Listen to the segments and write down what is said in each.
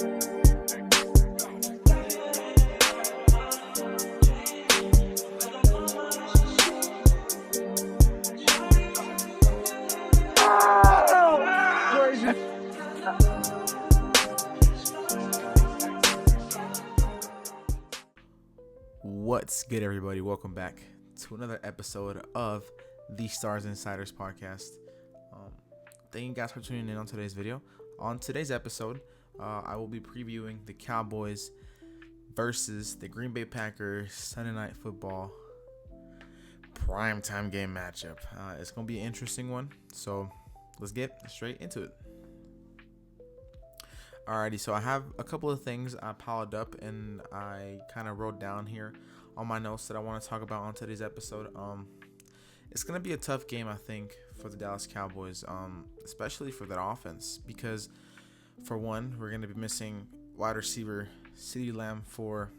What's good, everybody? Welcome back to another episode of the Stars Insiders podcast. Thank you guys for tuning in on today's video. On today's episode, I will be previewing the Cowboys versus the Green Bay Packers Sunday Night Football primetime game matchup. It's going to be an interesting one, so let's get straight into it. Alrighty, so I have a couple of things I piled up and I kind of wrote down here on my notes that I want to talk about on today's episode. It's going to be a tough game, I think, for the Dallas Cowboys, especially for their offense, because for one, we're going to be missing wide receiver CeeDee Lamb for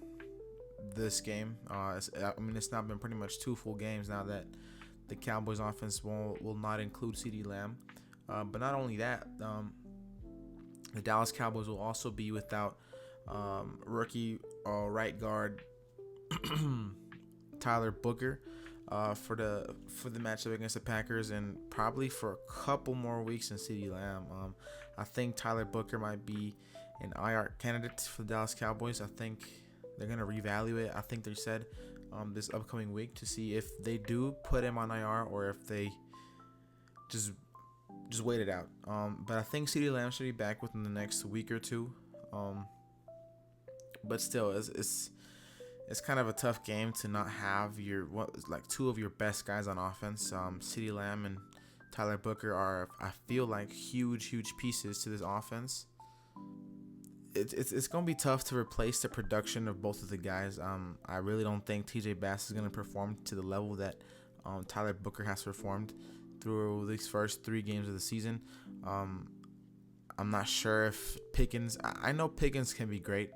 this game. It's now been pretty much 2 full games now that the Cowboys offense will not include CeeDee Lamb. But not only that, the Dallas Cowboys will also be without rookie right guard Tyler Booker for the matchup against the Packers, and probably for a couple more weeks than CeeDee Lamb. I think Tyler Booker might be an IR candidate for the Dallas Cowboys. I think they're going to reevaluate. I think they said this upcoming week to see if they do put him on IR or if they just wait it out. But I think CeeDee Lamb should be back within the next week or two. But still, it's kind of a tough game to not have two of your best guys on offense. CeeDee Lamb and Tyler Booker are, I feel like, huge pieces to this offense. It's going to be tough to replace the production of both of the guys. I really don't think TJ Bass is going to perform to the level that Tyler Booker has performed through these first 3 games of the season. I'm not sure if Pickens, I know Pickens can be great,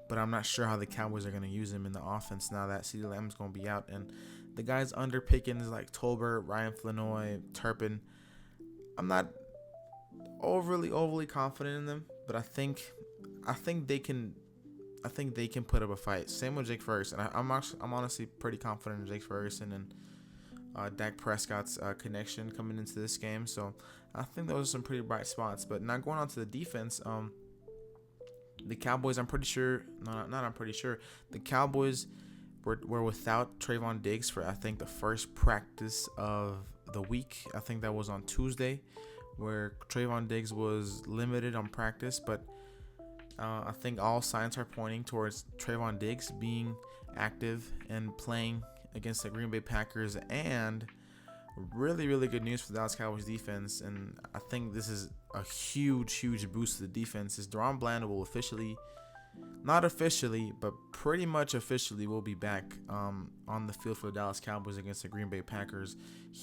but I'm not sure how the Cowboys are going to use him in the offense now that CeeDee Lamb is going to be out. And the guys under Pickens like Tolbert, Ryan Flanoy, Turpin, I'm not overly confident in them, but I think they can put up a fight. Same with Jake Ferguson. I'm honestly pretty confident in Jake Ferguson and Dak Prescott's connection coming into this game. So I think those are some pretty bright spots. But now going on to the defense, the Cowboys, the Cowboys were without Trayvon Diggs for, I think, the first practice of the week. I think that was on Tuesday, where Trayvon Diggs was limited on practice. But I think all signs are pointing towards Trayvon Diggs being active and playing against the Green Bay Packers, and really good news for the Dallas Cowboys defense. And I think this is a huge boost to the defense. Is DaRon Bland will not officially, but pretty much officially will be back on the field for the Dallas Cowboys against the Green Bay Packers.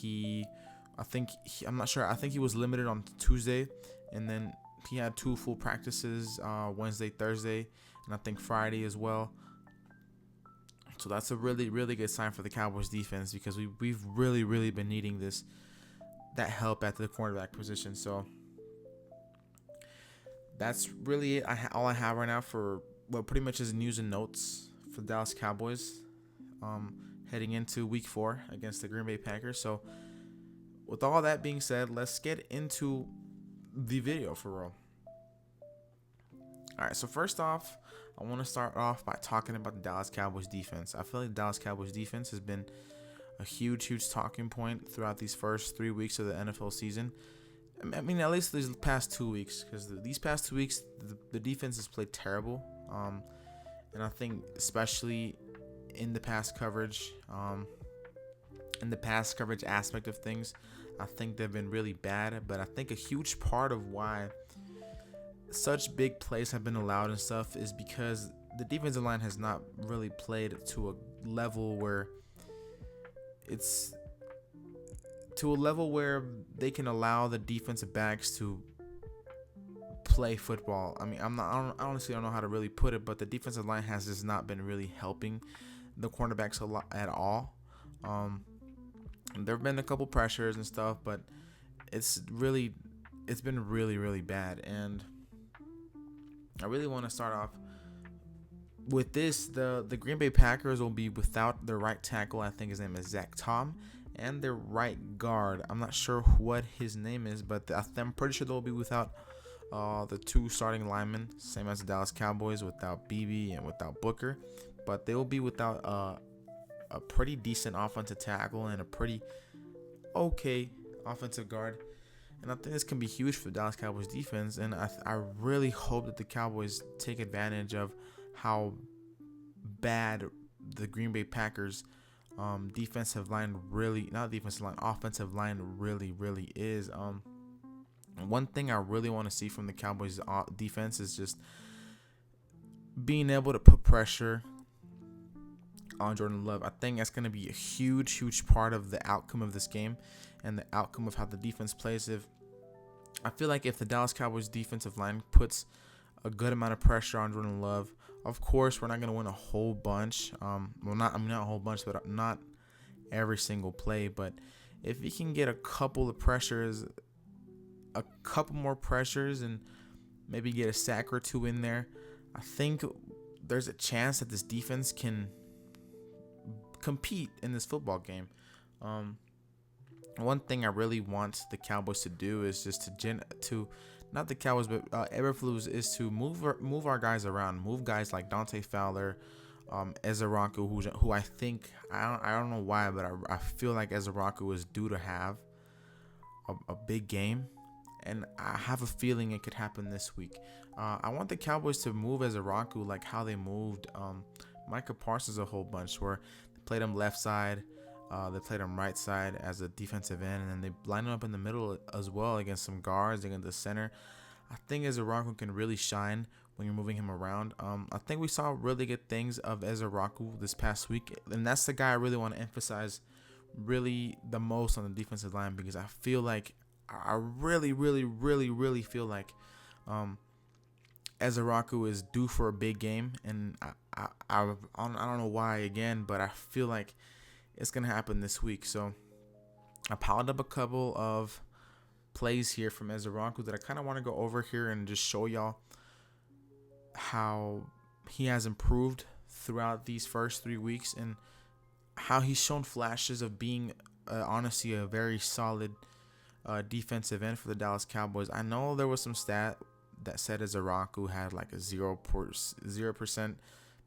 I'm not sure. I think he was limited on Tuesday, and then he had 2 full practices, Wednesday, Thursday, and I think Friday as well. So that's a really good sign for the Cowboys defense, because we've really been needing that help at the cornerback position. So that's really it. All I have right now for what pretty much is news and notes for the Dallas Cowboys heading into week 4 against the Green Bay Packers. So with all that being said, let's get into the video for real. All right, so first off, I want to start off by talking about the Dallas Cowboys defense. I feel like the Dallas Cowboys defense has been a huge talking point throughout these first 3 weeks of the NFL season. I mean, at least these past 2 weeks, because these past 2 weeks, the defense has played terrible. And I think especially in the pass coverage, aspect of things, I think they've been really bad. But I think a huge part of why such big plays have been allowed and stuff is because the defensive line has not really played to a level where they can allow the defensive backs to play football. I mean, I honestly don't know how to really put it, but the defensive line has just not been really helping the cornerbacks a lot at all. There have been a couple pressures and stuff, but it's been really bad. And I really want to start off with this. The Green Bay Packers will be without their right tackle. I think his name is Zach Tom, and their right guard. I'm not sure what his name is, but I'm pretty sure they'll be without the two starting linemen, same as the Dallas Cowboys, without BB and without Booker. But they will be without a pretty decent offensive tackle and a pretty okay offensive guard. And I think this can be huge for the Dallas Cowboys defense. And I really hope that the Cowboys take advantage of how bad the Green Bay Packers offensive line really is. One thing I really want to see from the Cowboys defense is just being able to put pressure on Jordan Love. I think that's going to be a huge part of the outcome of this game and the outcome of how the defense plays. I feel like if the Dallas Cowboys defensive line puts a good amount of pressure on Jordan Love, of course we're not going to win a whole bunch. Not a whole bunch, but not every single play. But if he can get a couple more pressures, and maybe get a sack or two in there, I think there's a chance that this defense can compete in this football game. One thing I really want the Cowboys to do is just to not the Cowboys, but Eberflus, is to move our guys around, move guys like Dante Fowler, Ezaraku, who I think I don't know why, but I feel like Ezaraku is due to have a big game, and I have a feeling it could happen this week. I want the Cowboys to move Ezaraku like how they moved Micah Parsons a whole bunch, where they played him left side, they played him right side as a defensive end, and then they line him up in the middle as well against some guards, against the center. I think Ezaraku can really shine when you're moving him around. I think we saw really good things of Ezaraku this past week, and that's the guy I really want to emphasize really the most on the defensive line, because I feel like I really feel like Ezaraku is due for a big game, and I don't know why again, but I feel like it's gonna happen this week. So I piled up a couple of plays here from Ezaraku that I kind of want to go over here and just show y'all how he has improved throughout these first 3 weeks, and how he's shown flashes of being honestly a very solid defensive end for the Dallas Cowboys. I know there was some stat that said Ezaraku had like a 0%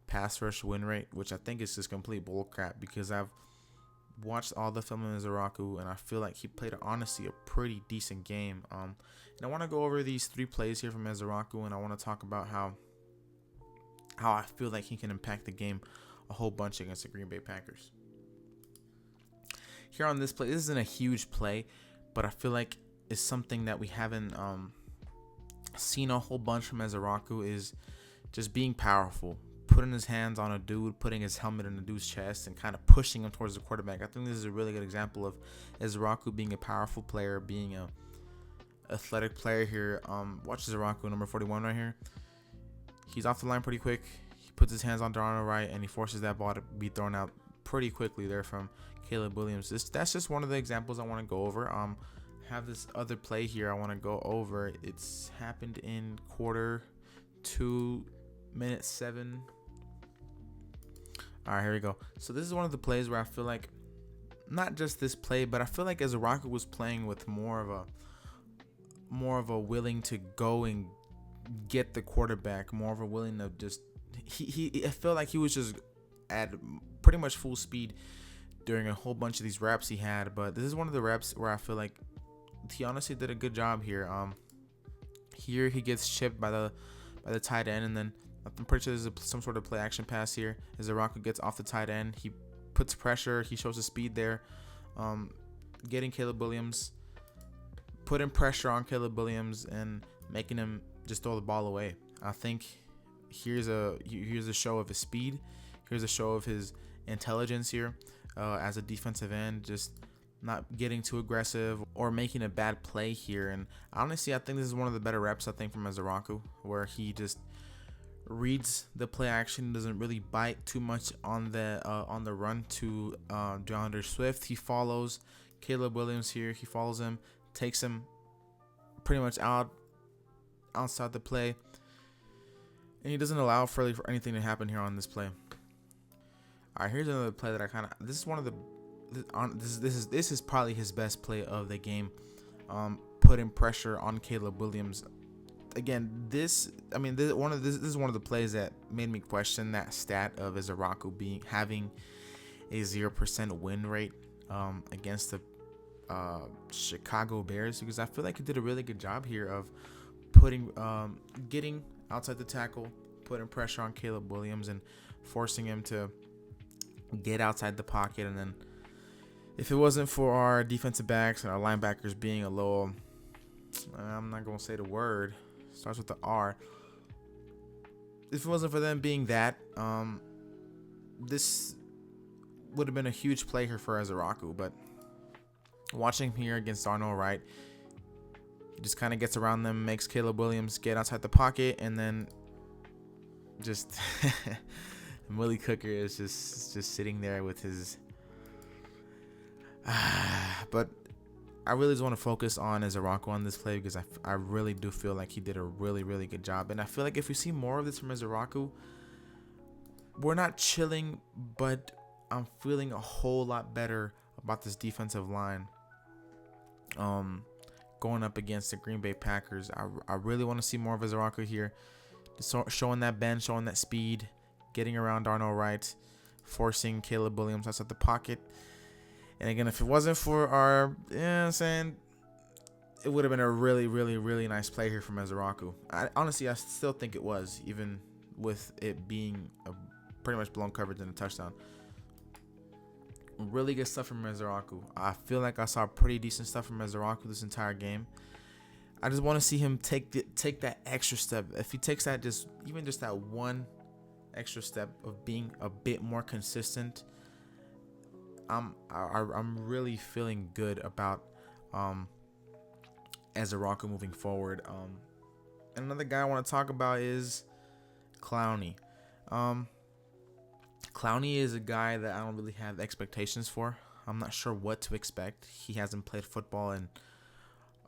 pass rush win rate, which I think is just complete bullcrap, because I've watched all the film of Ezaraku, and I feel like he played honestly a pretty decent game. And I want to go over these 3 plays here from Ezaraku, and I want to talk about how I feel like he can impact the game a whole bunch against the Green Bay Packers. Here on this play, this isn't a huge play, but I feel like it's something that we haven't seen a whole bunch from Ezaraku, is just being powerful, putting his hands on a dude, putting his helmet in the dude's chest, and kind of pushing him towards the quarterback. I think this is a really good example of Ezaraku being a powerful player, being a athletic player here. Watch Ezaraku, number 41 right here. He's off the line pretty quick. He puts his hands on Darnell Wright, and he forces that ball to be thrown out pretty quickly there from Caleb Williams. That's just one of the examples I want to go over. Have this other play here I want to go over. It's happened in quarter 2, minute 7. All right, here we go. So this is one of the plays where I feel like, not just this play, but I feel like Ezaraku was playing with more of a willing to go and get the quarterback, more of a willing to just I felt like he was just at pretty much full speed during a whole bunch of these reps he had. But this is one of the reps where I feel like he honestly did a good job here. Here he gets chipped by the tight end, and then I'm pretty sure there's some sort of play action pass here. As Ezaraku gets off the tight end, he puts pressure. He shows his speed there, getting Caleb Williams, putting pressure on Caleb Williams, and making him just throw the ball away. I think here's a show of his speed. Here's a show of his intelligence here as a defensive end, just not getting too aggressive or making a bad play here. And honestly, I think this is one of the better reps, I think, from Ezaraku, where he just reads the play action, doesn't really bite too much on the run to DeAndre Swift. He follows Caleb Williams here. He follows him, takes him pretty much outside the play, and he doesn't allow for anything to happen here on this play. All right, here's another play that I kind of. This is one of the. This is probably his best play of the game. Putting pressure on Caleb Williams. Again, this is one of the plays that made me question that stat of Izaraku having a 0% win rate against the Chicago Bears, because I feel like he did a really good job here of getting outside the tackle, putting pressure on Caleb Williams, and forcing him to get outside the pocket. And then, if it wasn't for our defensive backs and our linebackers being a little, I'm not gonna say the word, starts with the R. If it wasn't for them being that, this would have been a huge play here for Izaraku. But watching him here against Darnell Wright, he just kind of gets around them, makes Caleb Williams get outside the pocket, and then just Willie Cooker is just sitting there with his. But I really just want to focus on Izaraku on this play, because I really do feel like he did a really, really good job. And I feel like if we see more of this from Izaraku, we're not chilling, but I'm feeling a whole lot better about this defensive line. Going up against the Green Bay Packers, I really want to see more of Izaraku here, showing that bend, showing that speed, getting around Darnell Wright, forcing Caleb Williams outside the pocket. And again, if it wasn't for our, I'm saying, it would have been a really, really, really nice play here from Izaraku. Honestly, I still think it was, even with it being a pretty much blown coverage and a touchdown. Really good stuff from Izaraku. I feel like I saw pretty decent stuff from Izaraku this entire game. I just want to see him take that extra step. If he takes that even just that one extra step of being a bit more consistent, I'm really feeling good about Izaraku moving forward. And another guy I want to talk about is Clowney. Clowney is a guy that I don't really have expectations for. I'm not sure what to expect. He hasn't played football in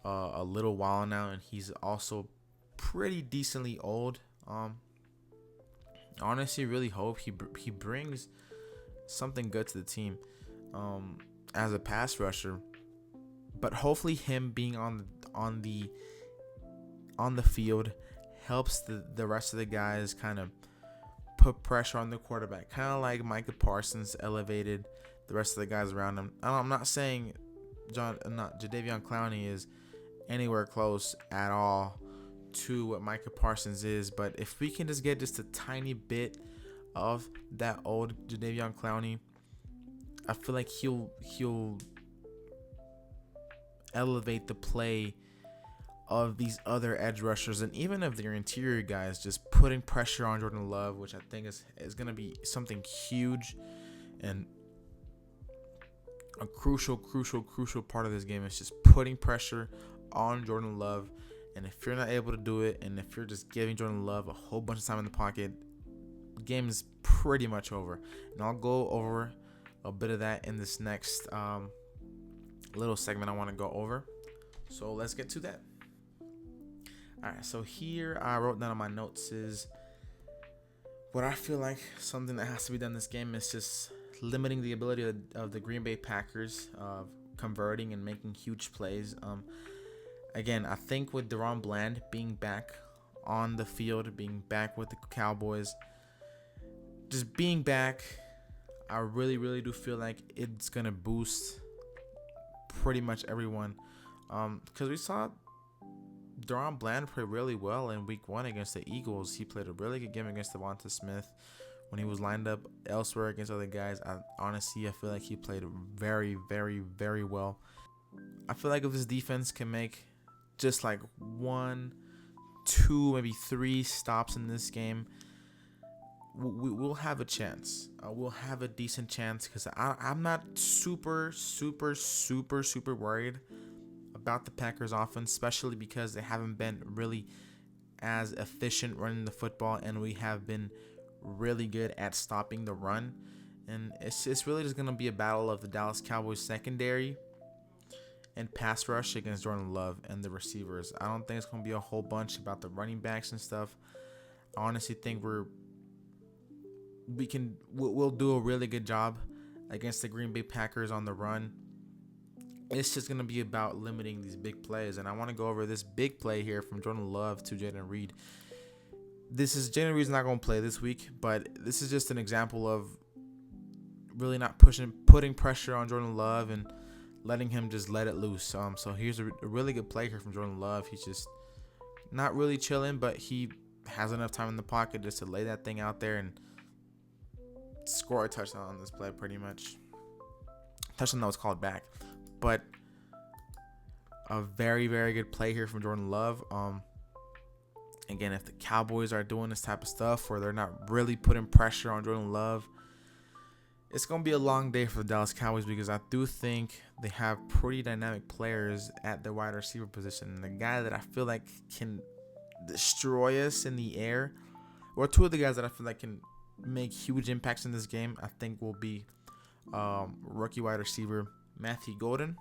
a little while now, and he's also pretty decently old. Honestly, really hope he brings something good to the team as a pass rusher. But hopefully, him being on the field helps the rest of the guys kind of put pressure on the quarterback, kind of like Micah Parsons elevated the rest of the guys around him. I'm not saying Jadeveon Clowney is anywhere close at all to what Micah Parsons is, but if we can just get just a tiny bit of that old Jadeveon Clowney, I feel like he'll elevate the play of these other edge rushers, and even of their interior guys, just putting pressure on Jordan Love, which I think is going to be something huge and a crucial part of this game. Is just putting pressure on Jordan Love. And if you're not able to do it, and if you're just giving Jordan Love a whole bunch of time in the pocket, the game is pretty much over. And I'll go over a bit of that in this next little segment I want to go over. So let's get to that. All right, so here I wrote down on my notes is what I feel like something that has to be done in this game is just limiting the ability of the Green Bay Packers converting and making huge plays. Again, I think with Deron Bland being back on the field, being back with the Cowboys, just being back, I really, really do feel like it's going to boost pretty much everyone. Because we saw Deron Bland play really well in week 1 against the Eagles. He played a really good game against Devonta Smith when he was lined up elsewhere against other guys. I feel like he played very, very, very well. I feel like if this defense can make just like 1, 2, maybe 3 stops in this game, we'll have a chance. We'll have a decent chance, because I'm not super worried about the Packers offense, especially because they haven't been really as efficient running the football, and we have been really good at stopping the run. And it's really just going to be a battle of the Dallas Cowboys secondary and pass rush against Jordan Love and the receivers. I don't think it's going to be a whole bunch about the running backs and stuff. honestly think we'll do a really good job against the Green Bay Packers on the run. It's just gonna be about limiting these big plays, and I want to go over this big play here from Jordan Love to Jaden Reed. Jaden Reed's not gonna play this week, but this is just an example of really not putting pressure on Jordan Love and letting him just let it loose. So here's a really good play here from Jordan Love. He's just not really chilling, but he has enough time in the pocket just to lay that thing out there and score a touchdown on this play, pretty much. Touchdown that was called back, but a very, very good play here from Jordan Love. Again, if the Cowboys are doing this type of stuff where they're not really putting pressure on Jordan Love, it's going to be a long day for the Dallas Cowboys, because I do think they have pretty dynamic players at the wide receiver position. And the guy that I feel like can destroy us in the air, or two of the guys that I feel like can make huge impacts in this game, I think will be rookie wide receiver Matthew Golden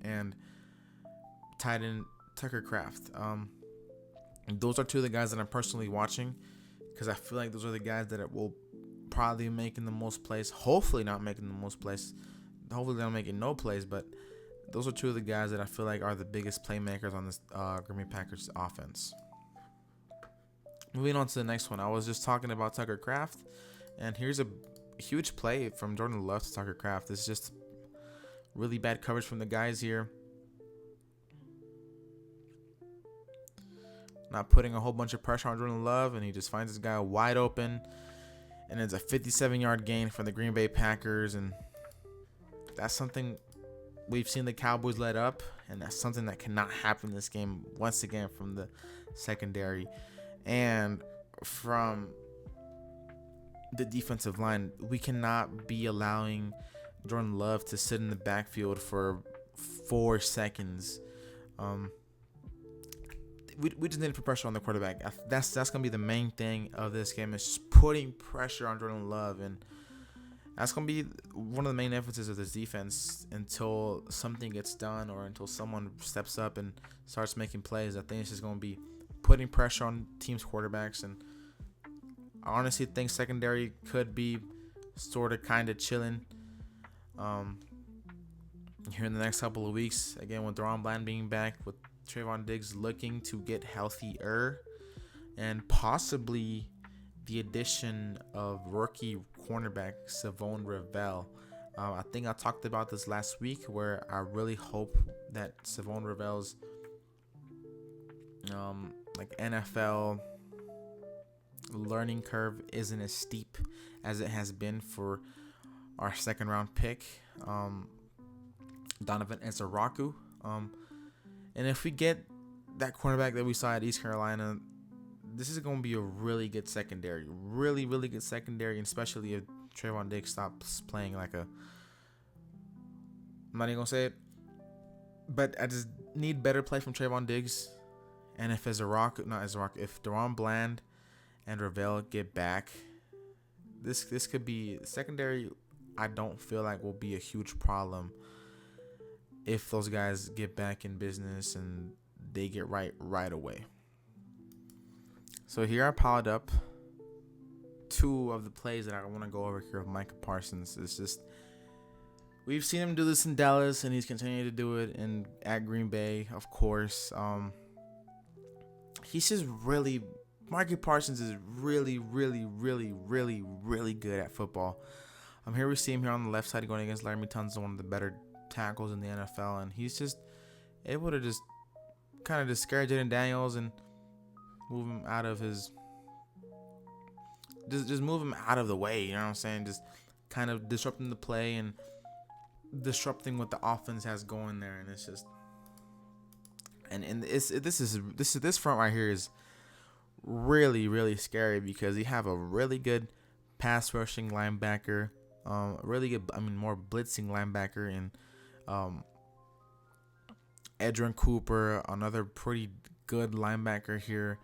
and tight end Tucker Kraft. Those are two of the guys that I'm personally watching, because I feel like those are the guys that will probably making the most plays. Hopefully not making the most plays. Hopefully they're not making no plays, but those are two of the guys that I feel like are the biggest playmakers on this Green Bay Packers offense. Moving on to the next one. I was just talking about Tucker Kraft, and here's a huge play from Jordan Love to Tucker Kraft. This is just really bad coverage from the guys here. Not putting a whole bunch of pressure on Jordan Love, and he just finds this guy wide open. And it's a 57-yard gain for the Green Bay Packers, and that's something we've seen the Cowboys let up, and that's something that cannot happen in this game once again from the secondary and from the defensive line. We cannot be allowing Jordan Love to sit in the backfield for 4 seconds. We just need to put pressure on the quarterback. That's going to be the main thing of this game, is just putting pressure on Jordan Love. And that's going to be one of the main emphasis of this defense until something gets done, or until someone steps up and starts making plays. I think it's just going to be putting pressure on teams' quarterbacks. And I honestly think secondary could be sort of kind of chilling here in the next couple of weeks. Again, with Deron Bland being back, with Trayvon Diggs looking to get healthier, and possibly the addition of rookie cornerback Savon Revel. I think I talked about this last week, where I really hope that Savon Revel's like NFL learning curve isn't as steep as it has been for our second round pick, Donovan Ezaraku. And if we get that cornerback that we saw at East Carolina, this is going to be a really good secondary. Really, really good secondary, and especially if Trayvon Diggs stops playing like a... I'm not even going to say it, but I just need better play from Trayvon Diggs. And if if Deron Bland and Ravel get back, this could be secondary. I don't feel like will be a huge problem if those guys get back in business and they get right away. So here I piled up 2 of the plays that I want to go over here with Micah Parsons. It's just, we've seen him do this in Dallas, and he's continuing to do it at Green Bay, of course. He's just really, Micah Parsons is really, really, really, really, really good at football. Here we see him here on the left side going against Laremy Tunsil, one of the better tackles in the NFL, and he's just able to just kind of discourage Jaden Daniels and move him out of his just move him out of the way, you know what I'm saying? Just kind of disrupting the play and disrupting what the offense has going there. And it's just this front right here is really, really scary, because you have a really good pass rushing linebacker, really good, more blitzing linebacker in Edgerrin Cooper, another pretty good linebacker here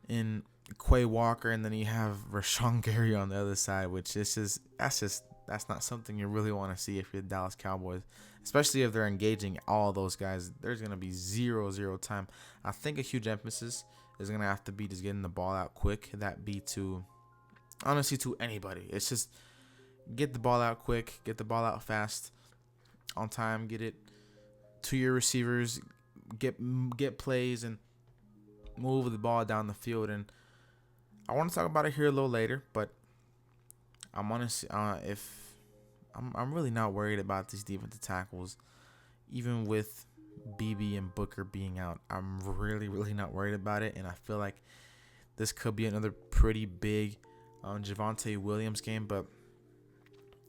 in Quay Walker, and then you have Rashawn Gary on the other side, which is that's not something you really want to see if you're the Dallas Cowboys, especially if they're engaging all those guys. There's going to be zero time. I think a huge emphasis is gonna have to be just getting the ball out quick. That be to honestly to anybody. It's just get the ball out quick, get the ball out fast, on time, get it to your receivers, get plays and move the ball down the field. And I want to talk about it here a little later, but I'm honestly if I'm really not worried about these defensive tackles, even with BB and Booker being out. I'm really not worried about it, and I feel like this could be another pretty big Javonte Williams game, but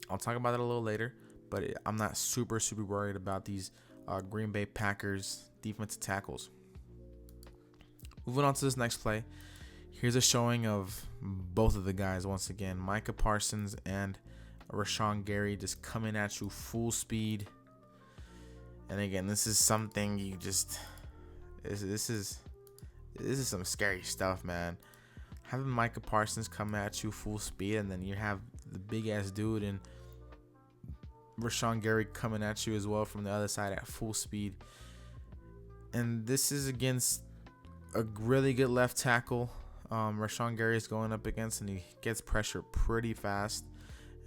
I'll talk about it a little later. But I'm not super worried about these Green Bay Packers defensive tackles. Moving on to this next play. Here's a showing of both of the guys once again. Micah Parsons and Rashawn Gary just coming at you full speed. And again, this is something you just this is some scary stuff, man. Having Micah Parsons come at you full speed, and then you have the big ass dude and Rashawn Gary coming at you as well from the other side at full speed. And this is against a really good left tackle. Rashawn Gary is going up against, and he gets pressure pretty fast.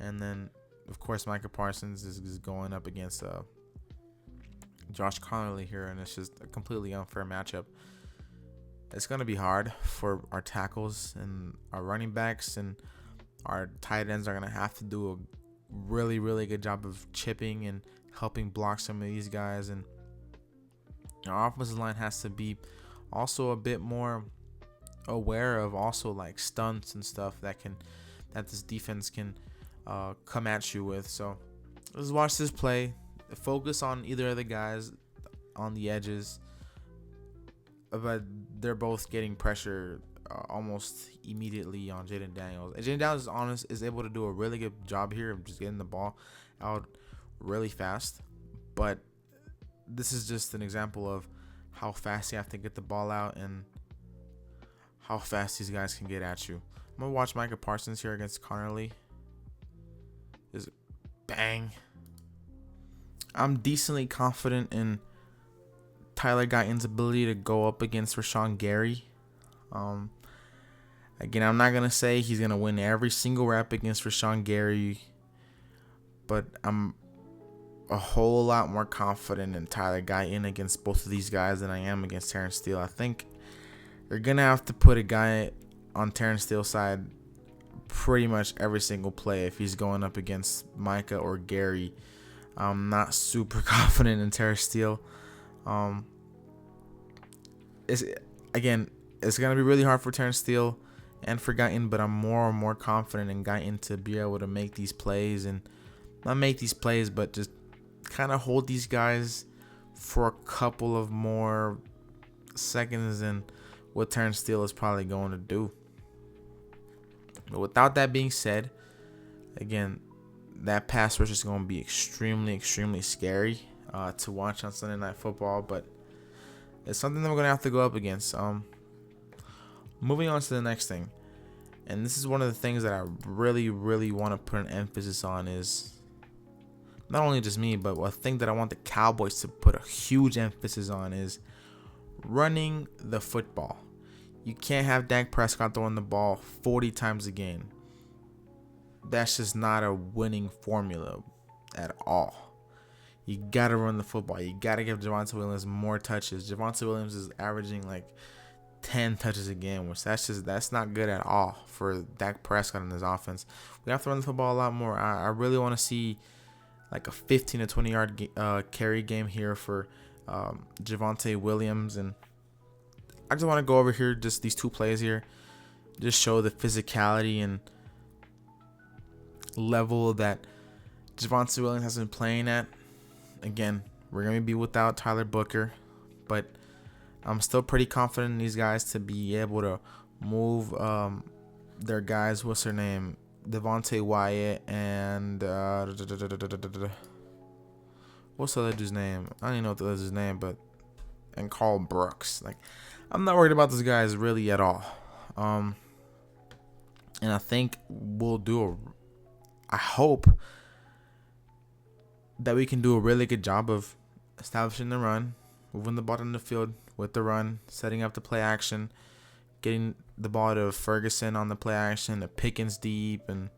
And then, of course, Micah Parsons is going up against Josh Connolly here, and it's just a completely unfair matchup. It's going to be hard for our tackles and our running backs, and our tight ends are going to have to do a really good job of chipping and helping block some of these guys. And our offensive line has to be also a bit more aware of also like stunts and stuff that this defense can come at you with. So let's watch this play. Focus on either of the guys on the edges, but they're both getting pressure almost immediately on Jaden Daniels. And Jaden Daniels is able to do a really good job here of just getting the ball out really fast. But this is just an example of how fast you have to get the ball out and how fast these guys can get at you. I'm gonna watch Micah Parsons here against Connerly. Just bang. I'm decently confident in Tyler Guyton's ability to go up against Rashawn Gary. Again, I'm not going to say he's going to win every single rep against Rashawn Gary, but I'm a whole lot more confident in Tyler Guyton against both of these guys than I am against Terrence Steele. I think you're going to have to put a guy on Terrence Steele's side pretty much every single play if he's going up against Micah or Gary. I'm not super confident in Terrence Steele. It's going to be really hard for Terrence Steele and for Guyton, but I'm more and more confident in Guyton to be able to make these plays, and not make these plays, but just kind of hold these guys for a couple of more seconds than what Terrence Steele is probably going to do. But without that being said, again, that pass rush is going to be extremely scary to watch on Sunday Night Football, but it's something that we're going to have to go up against. Moving on to the next thing, and this is one of the things that I really want to put an emphasis on, is not only just me, but a thing that I want the Cowboys to put a huge emphasis on is running the football. You can't have Dak Prescott throwing the ball 40 times a game. That's just not a winning formula at all. You got to run the football. You got to give Javonte Williams more touches. Javonte Williams is averaging like 10 touches a game, which that's not good at all for Dak Prescott in his offense. We have to run the football a lot more. I really want to see like a 15 to 20 yard carry game here for Javonte Williams. And I just want to go over here, just these two plays here, just show the physicality and level that Javonte Williams has been playing at. Again, we're going to be without Tyler Booker, but I'm still pretty confident in these guys to be able to move their guys. What's their name? Devontae Wyatt and what's the other dude's name? I don't even know what the other dude's name, but and Carl Brooks. Like, I'm not worried about those guys really at all. And I think we'll do I hope that we can do a really good job of establishing the run, moving the ball in the field with the run, setting up the play action, getting the ball to Ferguson on the play action, to Pickens deep, and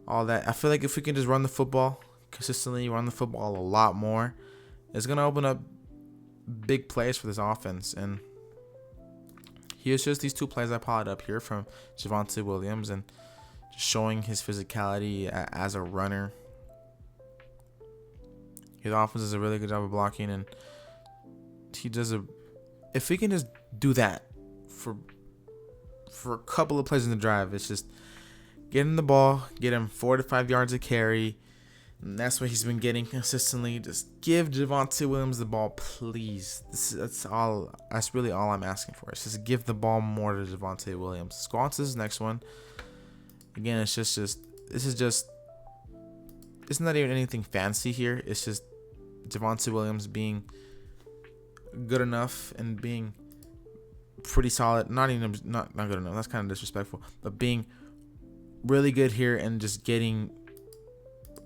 all that. I feel like if we can just run the football consistently, run the football a lot more, it's going to open up big plays for this offense. And here's just these 2 plays I potted up here from Javonte Williams, and just showing his physicality as a runner. His offense does a really good job of blocking, and he does if we can just do that for a couple of plays in the drive, it's just get him the ball, get him 4 to 5 yards of carry, and that's what he's been getting consistently. Just give Javonte Williams the ball, please. That's really all I'm asking for. It's just give the ball more to Javonte Williams. Let's go on to this next one. Again, it's not even anything fancy here. It's just Javonte Williams being good enough and being pretty solid. Not good enough. That's kind of disrespectful. But being really good here and just getting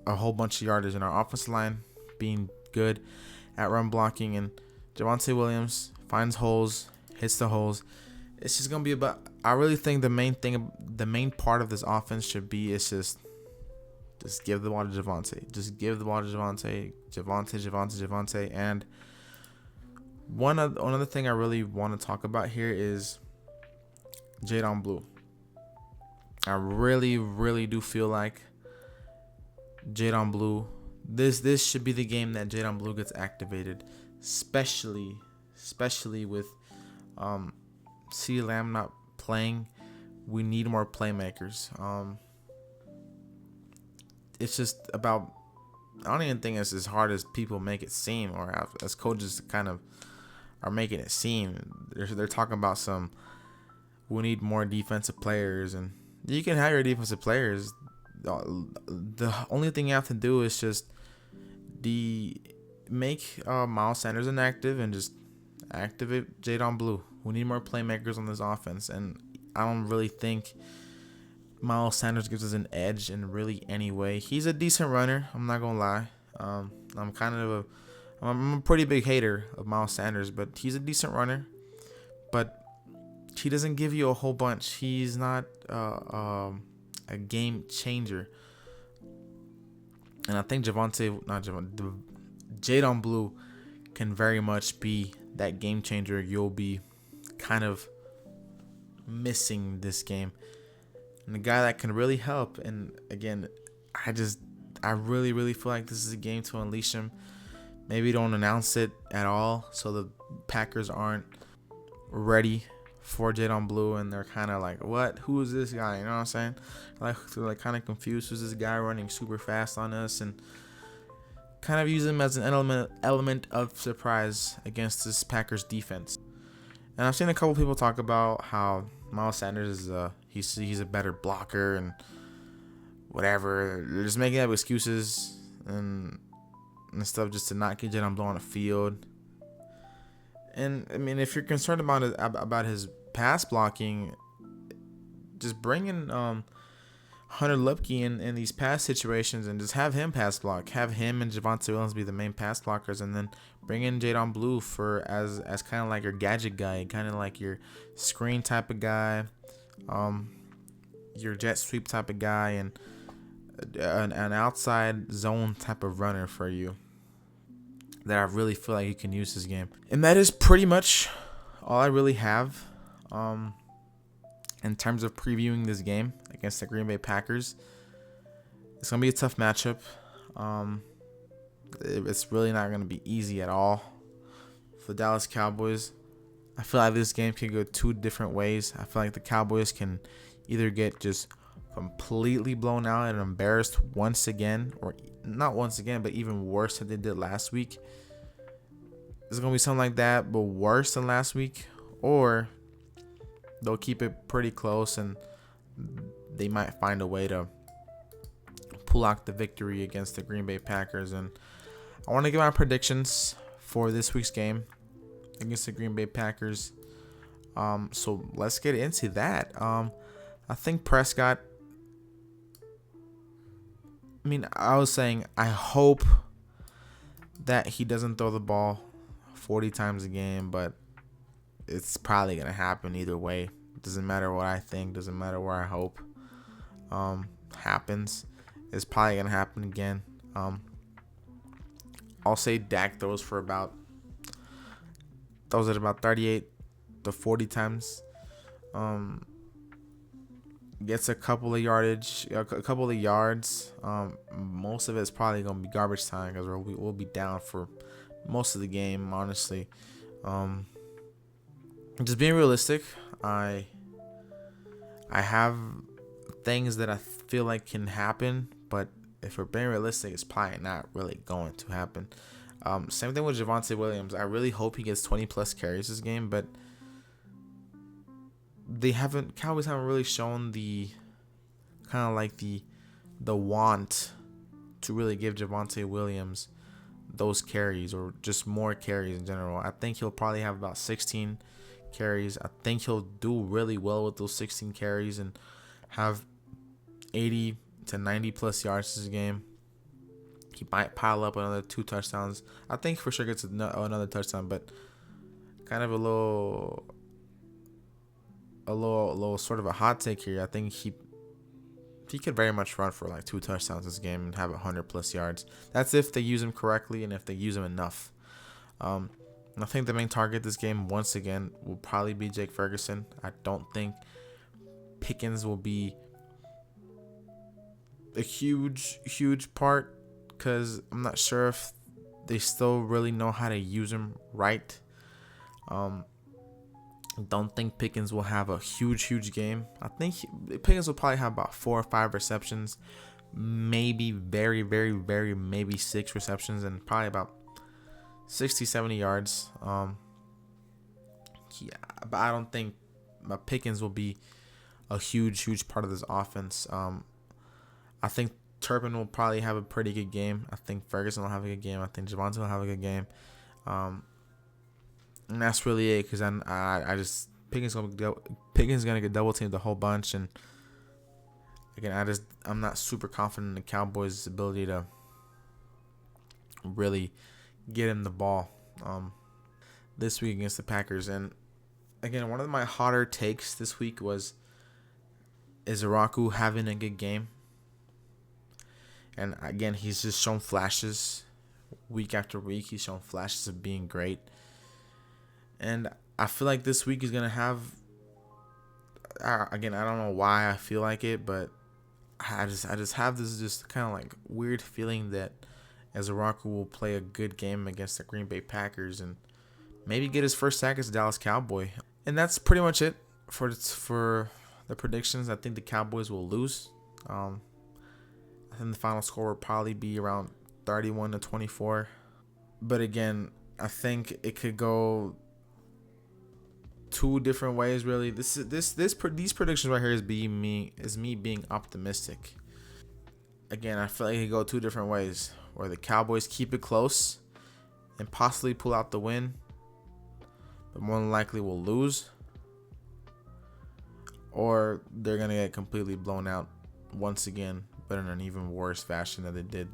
a whole bunch of yardage in our offensive line, being good at run blocking, and Javonte Williams finds holes, hits the holes. It's just gonna be about. I really think the main part of this offense should be just give the ball to Javonte. Just give the ball to Javonte. And another thing I really want to talk about here is Jadon Blue. I really, really do feel like Jadon Blue, this should be the game that Jadon Blue gets activated, especially with CeeDee Lamb not playing. We need more playmakers. It's just about, I don't even think it's as hard as people make it seem, or as coaches kind of are making it seem. They're talking about we need more defensive players, and you can have your defensive players. The only thing you have to do is just make Miles Sanders inactive and just activate Jadon Blue. We need more playmakers on this offense, and I don't really think Miles Sanders gives us an edge in really any way. He's a decent runner. I'm not gonna lie. I'm a pretty big hater of Miles Sanders, but he's a decent runner. But he doesn't give you a whole bunch. He's not a game changer. And I think Jadon Blue can very much be that game changer you'll be kind of missing this game. And the guy that can really help. And again, I really, really feel like this is a game to unleash him. Maybe don't announce it at all, so the Packers aren't ready for Jadon Blue, and they're kind of like, what? Who is this guy? You know what I'm saying? They're kind of confused. Who's this guy running super fast on us? And kind of use him as an element of surprise against this Packers defense. And I've seen a couple people talk about how Miles Sanders is he's a better blocker and whatever. They're just making up excuses and stuff just to not get Jadon Blue on the field. And I mean, if you're concerned about his pass blocking, just bring in Hunter Lupke in these pass situations and just have him pass block. Have him and Javonte Williams be the main pass blockers, and then bring in Jadon Blue as kind of like your gadget guy, kind of like your screen type of guy, your jet sweep type of guy, and an outside zone type of runner for you that I really feel like you can use this game. And that is pretty much all I really have in terms of previewing this game against the Green Bay Packers. It's going to be a tough matchup. It's really not going to be easy at all for the Dallas Cowboys. I feel like this game can go 2 different ways. I feel like the Cowboys can either get just completely blown out and embarrassed once again, or not once again, but even worse than they did last week. It's going to be something like that, but worse than last week. Or they'll keep it pretty close and they might find a way to pull out the victory against the Green Bay Packers. And I want to give my predictions for this week's game against the Green Bay Packers. So let's get into that. I think Prescott, I was saying I hope that he doesn't throw the ball 40 times a game, but it's probably going to happen either way. Doesn't matter what I think. Doesn't matter where I hope happens. It's probably gonna happen again. I'll say Dak throws it about 38 to 40 times. Gets a couple of yards. Most of it's probably gonna be garbage time because we'll be down for most of the game. Honestly, just being realistic, I have things that I feel like can happen, but if we're being realistic, it's probably not really going to happen. Same thing with Javonte Williams. I really hope he gets 20 plus carries this game, but Cowboys haven't really shown the kind of like the want to really give Javonte Williams those carries or just more carries in general. I think he'll probably have about 16 carries. I think he'll do really well with those 16 carries and have 80 to 90 plus yards this game. He might pile up another 2 touchdowns. I think for sure gets another touchdown, but kind of a little sort of a hot take here. I think he could very much run for like 2 touchdowns this game and have 100 plus yards. That's if they use him correctly and if they use him enough. I think the main target this game once again will probably be Jake Ferguson. I don't think Pickens will be a huge part because I'm not sure if they still really know how to use him right. Don't think Pickens will have a huge game. I think Pickens will probably have about 4 or 5 receptions, maybe very maybe 6 receptions and probably about 60-70 yards. But I don't think Pickens will be a huge part of this offense. I think Turpin will probably have a pretty good game. I think Ferguson will have a good game. I think Javonte will have a good game. And that's really it, because I just Pickens gonna get double teamed a whole bunch, and again I'm not super confident in the Cowboys' ability to really get him the ball this week against the Packers. And again, one of my hotter takes this week was, is Araku having a good game? And again, he's just shown flashes week after week. He's shown flashes of being great. And I feel like this week is going to have, again, I don't know why I feel like it, but I just have this just kind of like weird feeling that Araku will play a good game against the Green Bay Packers and maybe get his first sack as a Dallas Cowboy. And that's pretty much it for the predictions. I think the Cowboys will lose. I think the final score will probably be around 31-24. But again, I think it could go 2 different ways, really. These predictions right here is me being optimistic. Again, I feel like it could go 2 different ways, where the Cowboys keep it close and possibly pull out the win, but more than likely will lose, or they're gonna get completely blown out once again, but in an even worse fashion than they did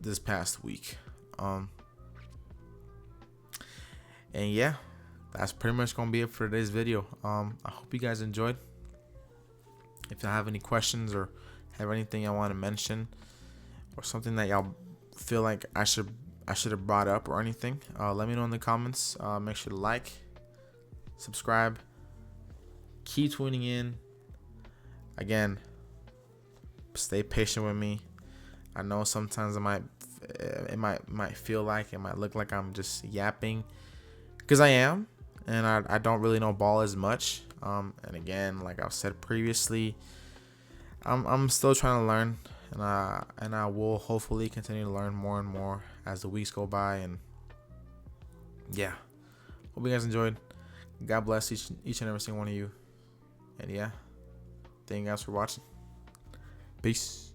this past week. And yeah, that's pretty much gonna be it for today's video. I hope you guys enjoyed. If you have any questions or have anything I want to mention or something that y'all feel like I should have brought up or anything, let me know in the comments. Make sure to like, subscribe, keep tuning in. Again, stay patient with me. I know sometimes it might feel like, it might look like I'm just yapping, because I am, and I don't really know ball as much. And again, like I've said previously, I'm still trying to learn, and I will hopefully continue to learn more and more as the weeks go by. And yeah, hope you guys enjoyed. God bless each and every single one of you. And yeah, thank you guys for watching. Peace.